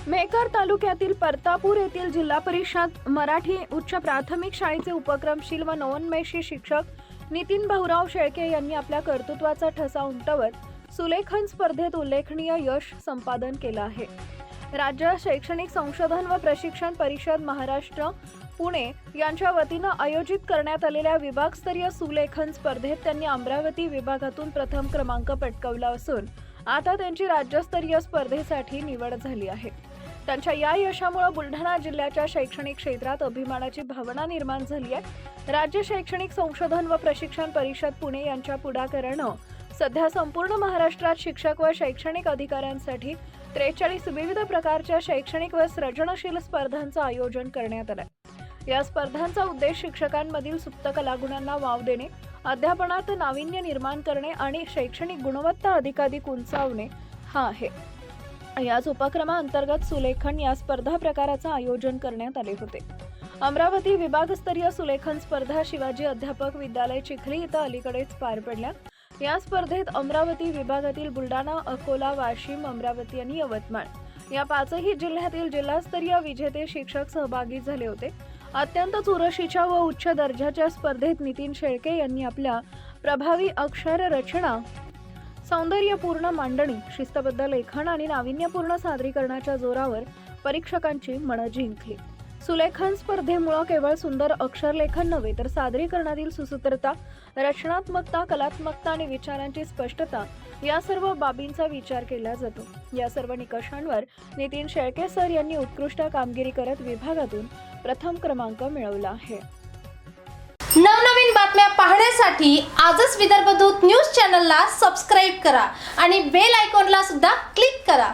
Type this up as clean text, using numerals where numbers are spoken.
मेहकर तालुक्यातील परतापूर येथील जिल्हा परिषद मराठी उच्च प्राथमिक शाळेचे उपक्रमशील व नवोन्मेषी शिक्षक नितीन भाऊराव शेळके यांनी आपल्या कर्तृत्वाचा ठसा उमटवत सुलेखन स्पर्धेत उल्लेखनीय यश संपादन केलं आहे। राज्य शैक्षणिक संशोधन व प्रशिक्षण परिषद महाराष्ट्र पुणे यांच्या वतीनं आयोजित करण्यात आलेल्या विभागस्तरीय सुलेखन स्पर्धेत त्यांनी अमरावती विभागातून प्रथम क्रमांक पटकावला असून आता त्यांची राज्यस्तरीय स्पर्धेसाठी निवड झाली आहे। त्यांच्या या यशामुळे बुलढाणा जिल्ह्याच्या शैक्षणिक क्षेत्रात अभिमानाची भावना निर्माण झाली आहे। राज्य शैक्षणिक संशोधन व प्रशिक्षण परिषद पुणे यांच्या पुढाकारानं सध्या संपूर्ण महाराष्ट्रात शिक्षक व शैक्षणिक अधिकाऱ्यांसाठी 43 विविध प्रकारच्या शैक्षणिक व सृजनशील स्पर्धांचं आयोजन करण्यात आलं आहे। या स्पर्धांचा उद्देश शिक्षकांमधील सुप्त कलागुणांना वाव देणे, अध्यापनात नाविन्य निर्माण करणे आणि शैक्षणिक गुणवत्ता अधिकाधिक उंचावणे हा आहे। याच उपक्रमाअंतर्गत सुलेखन या स्पर्धा प्रकाराचं आयोजन करण्यात आले होते। अमरावती विभागस्तरीय सुलेखन स्पर्धा शिवाजी अध्यापक विद्यालय चिखली इथं अलीकडेच पार पडल्या। या स्पर्धेत अमरावती विभागातील बुलढाणा, अकोला, वाशिम, अमरावती आणि यवतमाळ या पाचही जिल्ह्यातील जिल्हास्तरीय विजेते शिक्षक सहभागी झाले होते। अत्यंत चुरशीच्या व उच्च दर्जाच्या स्पर्धेत नितीन शेळके यांनी आपल्या प्रभावी अक्षर रचना, सौंदर्यपूर्ण मांडणी, शिस्तबद्ध लेखन आणि नाविन्यपूर्ण सादरीकरणाच्या जोरावर परीक्षकांची मनं जिंकली। सुलेखन स्पर्धेमुळे केवळ सुंदर अक्षरलेखन नव्हे तर सादरीकरणातील सुसूत्रता, रचनात्मकता, कलात्मकता आणि विचारांची स्पष्टता या सर्व बाबींचा विचार केला जातो। या सर्व निकषांवर नितीन शेळके सर यांनी उत्कृष्ट कामगिरी करत विभागातून प्रथम क्रमांक मिळवला आहे। नवनवीन बातम्या पाहण्यासाठी आजच विदर्भ दूत न्यूज चॅनलला सबस्क्राईब करा आणि बेल आयकॉनला सुद्धा क्लिक करा।